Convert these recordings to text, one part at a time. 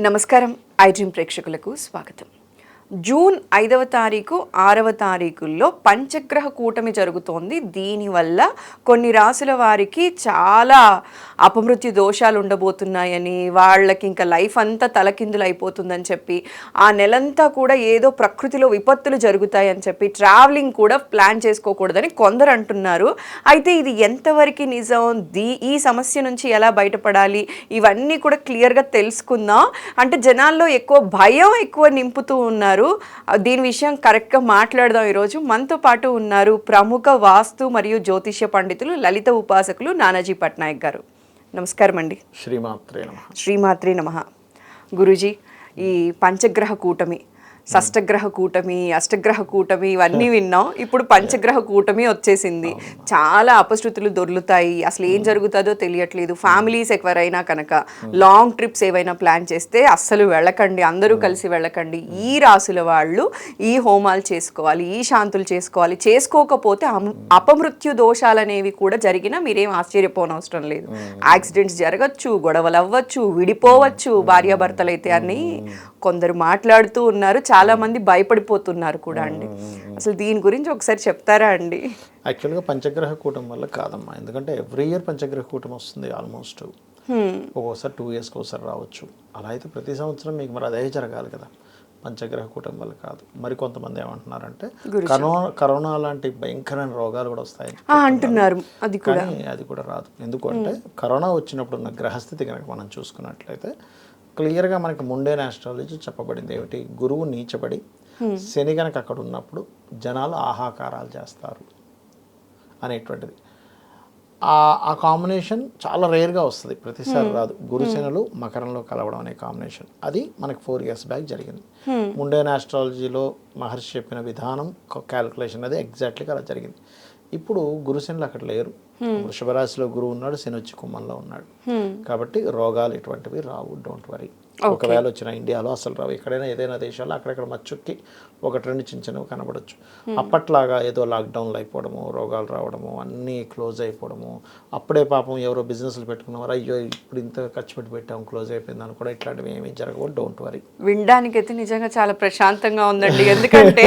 నమస్కారం. I dream ప్రేక్షకులకు స్వాగతం. జూన్ 5వ తారీఖు 6వ తారీఖుల్లో పంచగ్రహ కూటమి జరుగుతోంది. దీనివల్ల కొన్ని రాసుల వారికి చాలా అపమృత్యు దోషాలు ఉండబోతున్నాయని, వాళ్ళకి ఇంకా లైఫ్ అంతా తలకిందులు అయిపోతుందని చెప్పి, ఆ నెలంతా కూడా ఏదో ప్రకృతిలో విపత్తులు జరుగుతాయని చెప్పి ట్రావెలింగ్ కూడా ప్లాన్ చేసుకోకూడదని కొందరు అంటున్నారు. అయితే ఇది ఎంతవరకు నిజం, ఈ సమస్య నుంచి ఎలా బయటపడాలి, ఇవన్నీ కూడా క్లియర్గా తెలుసుకుందాం. అంటే జనాల్లో భయం ఎక్కువ నింపుతూ ఉన్నారు. దీని విషయం కరెక్ట్గా మాట్లాడదాం. ఈరోజు మనతో పాటు ఉన్నారు ప్రముఖ వాస్తు మరియు జ్యోతిష్య పండితులు, లలిత ఉపాసకులు నానాజీ పట్నాయక్ గారు. నమస్కారం అండి. శ్రీమాత్రే నమః. గురూజీ, ఈ పంచగ్రహ కూటమి, షష్టగ్రహ కూటమి, అష్టగ్రహ కూటమి ఇవన్నీ విన్నాం. ఇప్పుడు పంచగ్రహ కూటమి వచ్చేసింది. చాలా అపశృతులు దొర్లుతాయి. అసలు ఏం జరుగుతుందో తెలియట్లేదు. ఫ్యామిలీస్ ఎవరైనా కనుక లాంగ్ ట్రిప్స్ ఏవైనా ప్లాన్ చేస్తే అస్సలు వెళ్ళకండి, అందరూ కలిసి వెళ్ళకండి. ఈ రాసుల వాళ్ళు ఈ హోమాలు చేసుకోవాలి, ఈ శాంతులు చేసుకోవాలి. చేసుకోకపోతే అపమృత్యు దోషాలు అనేవి కూడా జరిగినా మీరేం ఆశ్చర్యపోనవసరం లేదు. యాక్సిడెంట్స్ జరగచ్చు, గొడవలు అవ్వచ్చు, విడిపోవచ్చు భార్యాభర్తలైతే అని కొందరు మాట్లాడుతూ ఉన్నారు. చాలా మంది భయపడిపోతున్నారు కూడా అండి. అసలు దీని గురించి ఒకసారి చెప్తారా అండి? యాక్చువల్గా పంచగ్రహ కూటం వల్ల కాదమ్మా, ఎందుకంటే ఎవ్రీ ఇయర్ పంచగ్రహ కూటం వస్తుంది. ఆల్మోస్ట్ ఒక్కోసారి 2 yearsకి ఒకసారి రావచ్చు. అలా అయితే ప్రతి సంవత్సరం మీకు మరి అదే జరగాలి కదా. పంచగ్రహ కూటం వల్ల కాదు. మరి కొంతమంది ఏమంటున్నారంటే కరోనా లాంటి భయంకరమైన రోగాలు కూడా వస్తాయి అంటున్నారు. అది కూడా రాదు. ఎందుకంటే కరోనా వచ్చినప్పుడు ఉన్న గ్రహస్థితి కనుక మనం చూసుకున్నట్లయితే క్లియర్గా మనకి ముండేన్ ఆస్ట్రాలజీ చెప్పబడింది. ఏమిటి? గురువు నీచబడి శని కనుక అక్కడ ఉన్నప్పుడు జనాలు ఆహాకారాలు చేస్తారు అనేటువంటిది. ఆ కాంబినేషన్ చాలా రేర్గా వస్తుంది, ప్రతిసారి రాదు. గురుశనులు మకరంలో కలవడం అనే కాంబినేషన్ అది మనకి 4 years బ్యాక్ జరిగింది. ముండేన్ ఆస్ట్రాలజీలో మహర్షి చెప్పిన విధానం, క్యాలిక్యులేషన్ అది ఎగ్జాక్ట్లీగా అలా జరిగింది. ఇప్పుడు గురుశనులు అక్కడ లేరు. వృషభ రాశిలో గురువు ఉన్నాడు, శని వచ్చి కుంభంలో ఉన్నాడు. కాబట్టి రోగాలు ఇటువంటివి రావు. Don't worry. ఒకవేళ వచ్చిన ఇండియాలో అసలు రావు. ఎక్కడైనా ఏదైనా దేశాల్లో అక్కడక్కడ మచ్చుక్కి 1-2 చిన్నవి కనబడచ్చు. అప్పట్లాగా ఏదో లాక్డౌన్లు అయిపోవడము, రోగాలు రావడము, అన్నీ క్లోజ్ అయిపోవడము, అప్పుడే పాపం ఎవరో బిజినెస్లు పెట్టుకున్నవారు అయ్యో ఇప్పుడు ఇంత ఖర్చు పెట్టాము క్లోజ్ అయిపోయిందని కూడా ఇట్లాంటివి ఏమీ జరగవు. Don't worry. వినడానికైతే నిజంగా చాలా ప్రశాంతంగా ఉందండి. ఎందుకంటే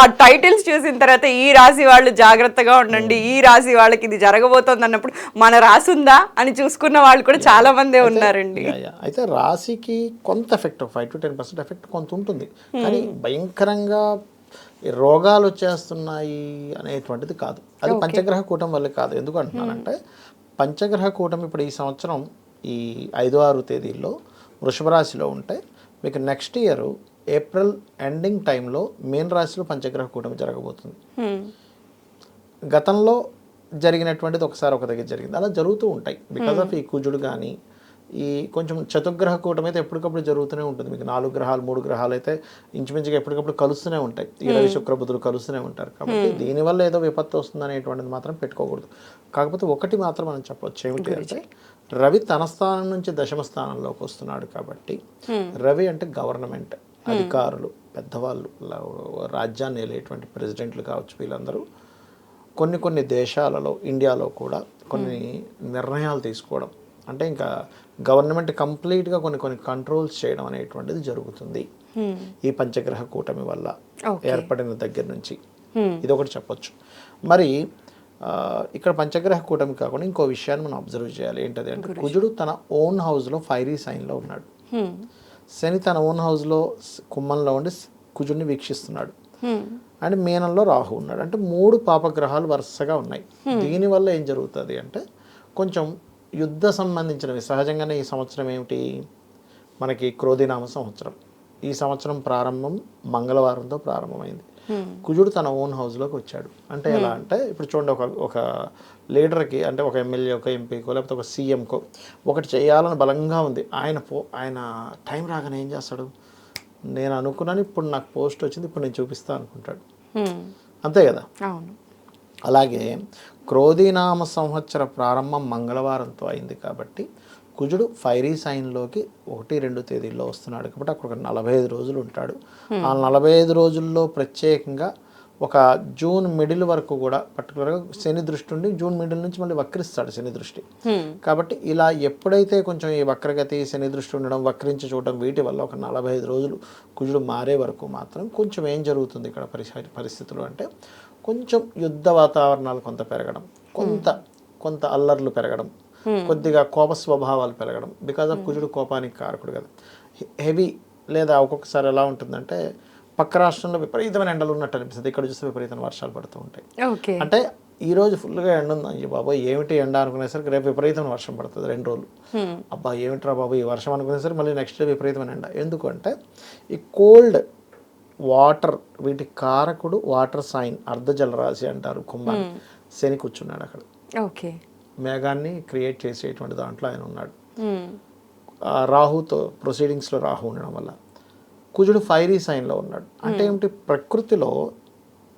ఆ టైటిల్స్ చూసిన తర్వాత ఈ రాశి వాళ్ళు జాగ్రత్తగా ఉండండి, ఈ రాశి వాళ్ళకి ఇది జరగబోతోంది అన్నప్పుడు మన రాసి ఉందా అని చూసుకున్న వాళ్ళు కూడా చాలా మందే ఉన్నారండి. అయితే రాశికి కొంత ఎఫెక్ట్, 5 to 10% ఎఫెక్ట్ కొంత ఉంటుంది. కానీ భయంకరంగా రోగాలు వచ్చేస్తున్నాయి అనేటువంటిది కాదు. అది పంచగ్రహ కూటమి వల్ల కాదు. ఎందుకు అంటున్నానంటే పంచగ్రహ కూటమి ఇప్పుడు ఈ సంవత్సరం ఈ 5-6 తేదీల్లో వృషభ రాశిలో ఉంటే మీకు నెక్స్ట్ ఇయర్ ఏప్రిల్ ఎండింగ్ టైంలో మీన రాశిలో పంచగ్రహ కూటమి జరగబోతుంది. గతంలో జరిగినటువంటిది ఒకసారి ఒక దగ్గర జరిగింది. అలా జరుగుతూ ఉంటాయి. బికాజ్ ఆఫ్ ఈ కుజుడు కానీ ఈ కొంచెం చతుర్గ్రహ కూటమి అయితే ఎప్పటికప్పుడు జరుగుతూనే ఉంటుంది. మీకు 4 గ్రహాలు 3 గ్రహాలు అయితే ఇంచుమించుగా ఎప్పటికప్పుడు కలుస్తూనే ఉంటాయి. ఈ రవి శుక్ర బుధులు కలుస్తూనే ఉంటారు. కాబట్టి దీనివల్ల ఏదో విపత్తు వస్తుంది అనేటువంటిది మాత్రం పెట్టుకోకూడదు. కాకపోతే ఒకటి మాత్రం మనం చెప్పవచ్చు, ఏమిటి అంటే రవి తన స్థానం నుంచి దశమ స్థానంలోకి వస్తున్నాడు. కాబట్టి రవి అంటే గవర్నమెంట్, అధికారులు, పెద్దవాళ్ళు, రాజ్యాన్ని వెళ్ళేటువంటి ప్రెసిడెంట్లు కావచ్చు, వీళ్ళందరూ కొన్ని దేశాలలో, ఇండియాలో కూడా కొన్ని నిర్ణయాలు తీసుకోవడం, అంటే ఇంకా గవర్నమెంట్ కంప్లీట్గా కొన్ని కంట్రోల్స్ చేయడం అనేటువంటిది జరుగుతుంది ఈ పంచగ్రహ కూటమి వల్ల ఏర్పడిన దగ్గర నుంచి. ఇది ఒకటి చెప్పొచ్చు. మరి ఇక్కడ పంచగ్రహ కూటమి కాకుండా ఇంకో విషయాన్ని మనం అబ్జర్వ్ చేయాలి. ఏంటది అంటే కుజుడు తన ఓన్ హౌస్లో ఫైరీ సైన్లో ఉన్నాడు. శని తన ఓన్ హౌస్లో కుంభంలో ఉండి కుజుడిని వీక్షిస్తున్నాడు. అండ్ మీనంలో రాహు ఉన్నాడు. అంటే 3 పాపగ్రహాలు వరుసగా ఉన్నాయి. దీనివల్ల ఏం జరుగుతుంది అంటే కొంచెం యుద్ధ సంబంధించినవి. సహజంగానే ఈ సంవత్సరం ఏమిటి, మనకి క్రోధినామ సంవత్సరం. ఈ సంవత్సరం ప్రారంభం మంగళవారంతో ప్రారంభమైంది. కుజుడు తన ఓన్ హౌస్లోకి వచ్చాడు. అంటే ఎలా అంటే ఇప్పుడు చూడండి, ఒక లీడర్కి, అంటే ఒక ఎమ్మెల్యే, ఒక ఎంపీకో, లేకపోతే ఒక సీఎంకో ఒకటి చేయాలని బలంగా ఉంది. ఆయన టైం రాగానే ఏం చేస్తాడు? నేను అనుకున్నాను, ఇప్పుడు నాకు పోస్ట్ వచ్చింది, ఇప్పుడు నేను చూపిస్తాను అనుకుంటాడు. అంతే కదా. అలాగే క్రోధినామ సంవత్సర ప్రారంభం మంగళవారంతో అయింది. కాబట్టి కుజుడు ఫైరీ సైన్లోకి 1-2 తేదీల్లో వస్తున్నాడు. కాబట్టి అక్కడ ఒక 45 రోజులు ఉంటాడు. ఆ 45 రోజుల్లో ప్రత్యేకంగా ఒక జూన్ మిడిల్ వరకు కూడా పర్టికులర్గా శని దృష్టి ఉండి జూన్ మిడిల్ నుంచి మళ్ళీ వక్రిస్తాడు శని దృష్టి. కాబట్టి ఇలా ఎప్పుడైతే కొంచెం ఈ వక్రగతి శని దృష్టి ఉండడం వక్రించి చూడడం వీటి వల్ల ఒక 45 రోజులు కుజుడు మారే వరకు మాత్రం కొంచెం ఏం జరుగుతుంది ఇక్కడ పరిస్థితులు అంటే కొంచెం యుద్ధ వాతావరణాలు కొంత పెరగడం, కొంత అల్లర్లు పెరగడం, కొద్దిగా కోప స్వభావాలు పెరగడం. బికాజ్ ఆఫ్ కుజుడు కోపానికి కారకుడు కదా. హెవీ లేదా ఒక్కొక్కసారి ఎలా ఉంటుందంటే పక్క రాష్ట్రంలో విపరీతమైన ఎండలు ఉన్నట్టు అనిపిస్తుంది, ఇక్కడ చూస్తే విపరీతమైన వర్షాలు పడుతూ ఉంటాయి. అంటే ఈ రోజు ఫుల్గా ఎండ ఉంది, అయ్యో బాబా ఏమిటి ఎండ అనుకునేసరికి రేపు విపరీతమైన వర్షం పడుతుంది 2 రోజులు. అబ్బా ఏమిట్రా బాబు ఈ వర్షం అనుకునేసరికి మళ్ళీ నెక్స్ట్ డే విపరీతమైన ఎండ. ఎందుకంటే ఈ కోల్డ్ వాటర్ వీటి కారకుడు వాటర్ సైన్ అర్ధ జలరాశి అంటారు కుంభాన్ని. శని కూర్చున్నాడు అక్కడ, ఓకే, మేఘాన్ని క్రియేట్ చేసేటువంటి దాంట్లో ఆయన ఉన్నాడు. రాహుతో ప్రొసీడింగ్స్లో రాహు ఉండడం వల్ల కుజుడు ఫైరీ సైన్లో ఉన్నాడు. అంటే ఏమిటి, ప్రకృతిలో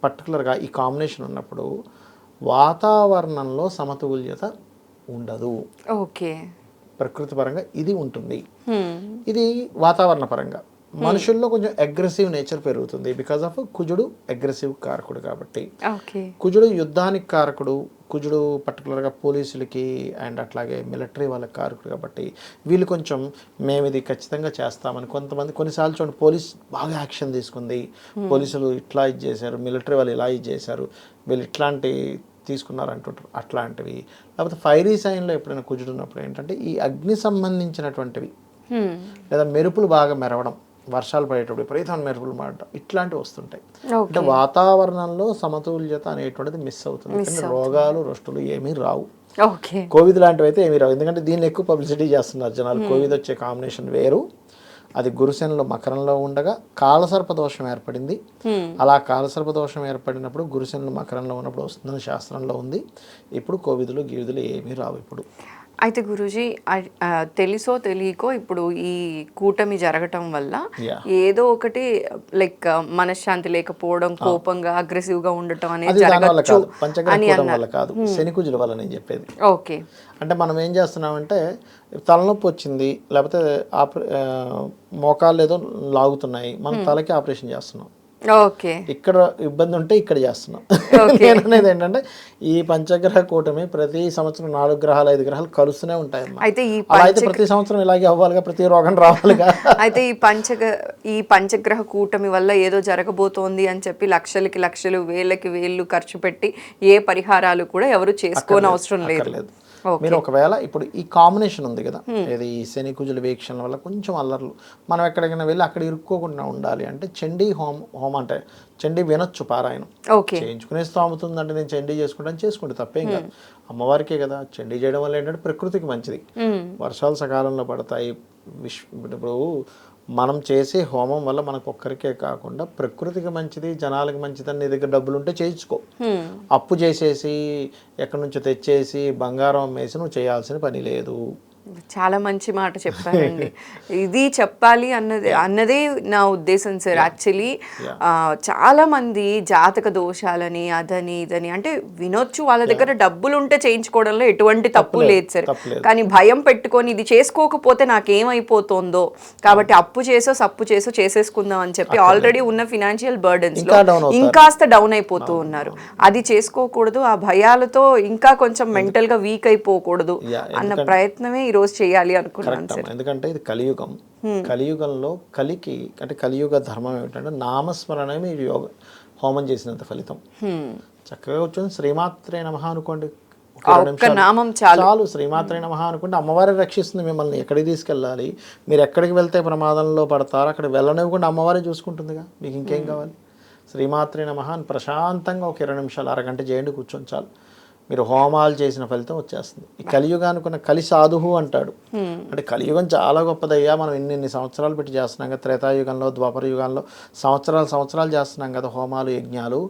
పర్టికులర్గా ఈ కాంబినేషన్ ఉన్నప్పుడు వాతావరణంలో సమతుల్యత ఉండదు. ఓకే, ప్రకృతి పరంగా ఇది ఉంటుంది, ఇది వాతావరణ పరంగా. మనుషుల్లో కొంచెం అగ్రెసివ్ నేచర్ పెరుగుతుంది బికాజ్ ఆఫ్ కుజుడు అగ్రెసివ్ కారకుడు కాబట్టి. కుజుడు యుద్ధానికి కారకుడు, కుజుడు పర్టికులర్గా పోలీసులకి అండ్ అట్లాగే మిలిటరీ వాళ్ళకి కారకుడు కాబట్టి వీళ్ళు కొంచెం మేము ఇది ఖచ్చితంగా చేస్తామని కొంతమంది కొన్నిసార్లు చూడండి పోలీస్ బాగా యాక్షన్ తీసుకుంది, పోలీసులు ఇట్లా ఇది చేశారు, మిలిటరీ వాళ్ళు ఇలా ఇది చేశారు, వీళ్ళు ఇట్లాంటి తీసుకున్నారు అంటుంటారు. అట్లాంటివి లేకపోతే ఫైరీ సైన్లో ఎప్పుడైనా కుజుడు ఉన్నప్పుడు ఏంటంటే ఈ అగ్ని సంబంధించినటువంటివి లేదా మెరుపులు బాగా మెరవడం, వర్షాలు పడేటప్పుడు విపరీతమైన మెరుపులు పడటం ఇట్లాంటివి వస్తుంటాయి. అంటే వాతావరణంలో సమతుల్యత అనేటువంటిది మిస్ అవుతుంది. రోగాలు రొస్టులు ఏమీ రావు. కోవిడ్ లాంటివి అయితే ఏమీ రావు, ఎందుకంటే దీన్ని ఎక్కువ పబ్లిసిటీ చేస్తున్నారు జనాలు. కోవిడ్ వచ్చే కాంబినేషన్ వేరు, అది గురుశనిలో మకరంలో ఉండగా కాలసర్ప దోషం ఏర్పడింది. అలా కాలసర్ప దోషం ఏర్పడినప్పుడు గురుశనిలో మకరంలో ఉన్నప్పుడు వస్తుందని శాస్త్రంలో ఉంది. ఇప్పుడు కోవిదులు గీవిదులు ఏమీ రావు ఇప్పుడు. అయితే గురూజీ తెలుసో తెలియకో ఇప్పుడు ఈ కూటమి జరగటం వల్ల ఏదో ఒకటి లైక్ మనశ్శాంతి లేకపోవడం, కోపంగా అగ్రెసివ్గా ఉండటం అనేది జరగచ్చు అని అన్నారు. కాదు, శని కుజుల వల్ల నేను చెప్పేది. ఓకే, అంటే మనం ఏం చేస్తున్నామంటే తలనొప్పి వచ్చింది లేకపోతే మోకాళ్ళు ఏదో లాగుతున్నాయి, మనం తలకి ఆపరేషన్ చేస్తున్నాం. ఓకే, ఇక్కడ ఇబ్బంది ఉంటే ఇక్కడ చేస్తున్నాం. నేను అనేది ఏంటంటే ఈ పంచగ్రహ కూటమి ప్రతి సంవత్సరం 4 గ్రహాలు 5 గ్రహాలు కలుస్తూనే ఉంటాయమ్మా. అయితే ప్రతి సంవత్సరం ఇలాగే అవ్వాలిగా, ప్రతి రోగం రావాలిగా. అయితే ఈ పంచగ్రహ కూటమి వల్ల ఏదో జరగబోతోంది అని చెప్పి లక్షలకి లక్షలు వేలకి వేళ్ళు ఖర్చు పెట్టి ఏ పరిహారాలు కూడా ఎవరు చేసుకోని అవసరం లేదు. మీరు ఒకవేళ ఇప్పుడు ఈ కాంబినేషన్ ఉంది కదా, ఇది శని కుజుల వీక్షణ వల్ల కొంచెం అల్లర్లు, మనం ఎక్కడికైనా వెళ్ళి అక్కడ ఇరుక్కోకుండా ఉండాలి అంటే చండీ హోమం అంటే చండీ వినొచ్చు పారాయణం చేయించుకునే స్తోమతుంది. అంటే నేను చండీ చేసుకుంటే తప్పేం కాదు, అమ్మవారికే కదా. చండీ చేయడం వల్ల ఏంటంటే ప్రకృతికి మంచిది, వర్షాలు సకాలంలో పడతాయి. ఇప్పుడు మనం చేసే హోమం వల్ల మనకు ఒక్కరికే కాకుండా ప్రకృతికి మంచిది, జనాలకు మంచిది. నీ దగ్గర డబ్బులు ఉంటే చేయించుకో, అప్పు చేసేసి ఎక్కడి నుంచో తెచ్చేసి బంగారం అమ్మేసి నువ్వు చేయాల్సిన పని లేదు. చాలా మంచి మాట చెప్పారండి. ఇది చెప్పాలి అన్నదే నా ఉద్దేశం సార్. యాక్చువల్లీ చాలా మంది జాతక దోషాలని అదని ఇదని అంటే వినొచ్చు, వాళ్ళ దగ్గర డబ్బులు ఉంటే చేయించుకోవడంలో ఎటువంటి తప్పు లేదు సార్. కానీ భయం పెట్టుకొని ఇది చేసుకోకపోతే నాకేమైపోతుందో కాబట్టి అప్పు సప్పు చేసేసుకుందాం అని చెప్పి ఆల్రెడీ ఉన్న ఫినాన్షియల్ బర్డెన్స్ లో ఇంకాస్త డౌన్ అయిపోతూ ఉన్నారు. అది చేసుకోకూడదు, ఆ భయాలతో ఇంకా కొంచెం మెంటల్ గా వీక్ అయిపోకూడదు అన్న ప్రయత్నమే రోజు చేయాలి అనుకున్నాను సార్. ఎందుకంటే ఇది కలియుగం, కలియుగంలో కలికి అంటే కలియుగ ధర్మం ఏమిటంటే నామస్మరణమే మీరు హోమం చేసినంత ఫలితం. చక్కగా కూర్చొని శ్రీమాత్రే నమః అనుకోండి, నామం చాలు. శ్రీమాత్రే నమః అనుకుంటే అమ్మవారే రక్షిస్తుంది మిమ్మల్ని. ఎక్కడికి తీసుకెళ్ళాలి, మీరు ఎక్కడికి వెళ్తే ప్రమాదంలో పడతారో అక్కడ వెళ్ళనివ్వకుండా అమ్మవారే చూసుకుంటుందిగా, మీకు ఇంకేం కావాలి. శ్రీమాత్రే నమః అని ప్రశాంతంగా ఒక 20 నిమిషాలు అరగంట చేయండి, కూర్చొని చాలు. మీరు హోమాలు చేసిన ఫలితం వచ్చేస్తుంది. ఈ కలియుగానికి ఉన్న కలి సాధువు అంటాడు. అంటే కలియుగం చాలా గొప్పదయ్యా, మనం ఇన్ని సంవత్సరాలు పెట్టి చేస్తున్నాం కదా, త్రేతాయుగంలో ద్వాపర యుగంలో సంవత్సరాలు చేస్తున్నాం కదా హోమాలు యజ్ఞాలు.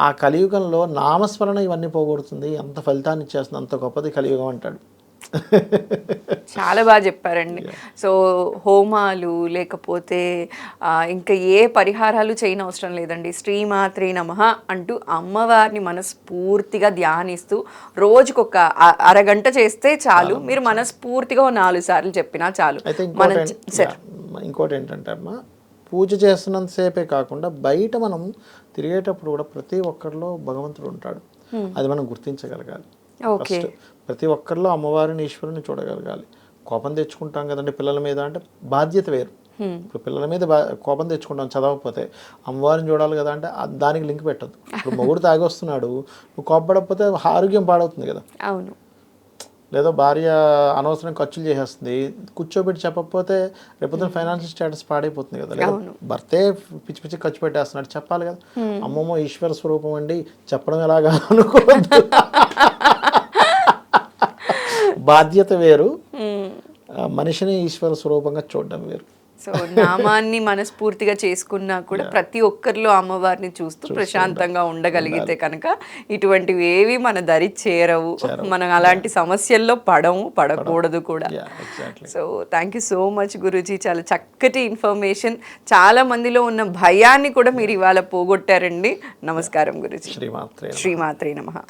ఆ కలియుగంలో నామస్మరణ ఇవన్నీ పోగొడుతుంది, అంత ఫలితాన్ని ఇచ్చేస్తుంది, అంత గొప్పది కలియుగం అంటాడు. చాలా బాగా చెప్పారండి. సో హోమాలు లేకపోతే ఇంకా ఏ పరిహారాలు చేయని అవసరం లేదండి. శ్రీమాత్రే నమః అంటూ అమ్మవారిని మనస్ఫూర్తిగా ధ్యానిస్తూ రోజుకొక అరగంట చేస్తే చాలు. మీరు మనస్ఫూర్తిగా 4 సార్లు చెప్పినా చాలు. ఇంకోటి ఏంటంటే అమ్మా, పూజ చేస్తున్నంతసేపే కాకుండా బయట మనం తిరిగేటప్పుడు కూడా ప్రతి ఒక్కరిలో భగవంతుడు ఉంటాడు. అది మనం గుర్తించగలగాలి. ఓకే. ఫస్ట్ ప్రతి ఒక్కరిలో అమ్మవారిని ఈశ్వరుని చూడగలగాలి. కోపం తెచ్చుకుంటాం కదండి పిల్లల మీద, అంటే బాధ్యత వేరు. ఇప్పుడు పిల్లల మీద కోపం తెచ్చుకుంటాం చదవకపోతే, అమ్మవారిని చూడాలి కదా అంటే దానికి లింక్ పెట్టద్దు. ఇప్పుడు మొగుడు తాగి వస్తున్నాడు, నువ్వు కోపపడకపోతే ఆరోగ్యం పాడవుతుంది కదా. అవును. లేదా భార్య అనవసరం ఖర్చులు చేసేస్తుంది, కూర్చోబెట్టి చెప్పకపోతే రేపొద్దున ఫైనాన్షియల్ స్టేటస్ పాడైపోతుంది కదా. లేదా భర్తే పిచ్చి పిచ్చి ఖర్చు పెట్టేస్తున్నాడు, చెప్పాలి కదా. అమ్మమ్మ ఈశ్వర స్వరూపం అండి చెప్పడం ఎలాగా అనుకోవద్దు. బాధ్యత వేరు, మనిషిని ఈశ్వర స్వరూపంగా చూడడం వేరు. సో నామాన్ని మనస్ఫూర్తిగా చేసుకున్నా కూడా ప్రతి ఒక్కరిలో అమ్మవారిని చూస్తూ ప్రశాంతంగా ఉండగలిగితే కనుక ఇటువంటివి ఏవి మన దరి చేరవు, మనం అలాంటి సమస్యల్లో పడకూడదు కూడా. So thank you so much Guruji, చాలా చక్కటి ఇన్ఫర్మేషన్, చాలా మందిలో ఉన్న భయాన్ని కూడా మీరు ఇవాళ పోగొట్టారండి. నమస్కారం గురూజీ. శ్రీమాత్రే శ్రీమాత్రే నమః.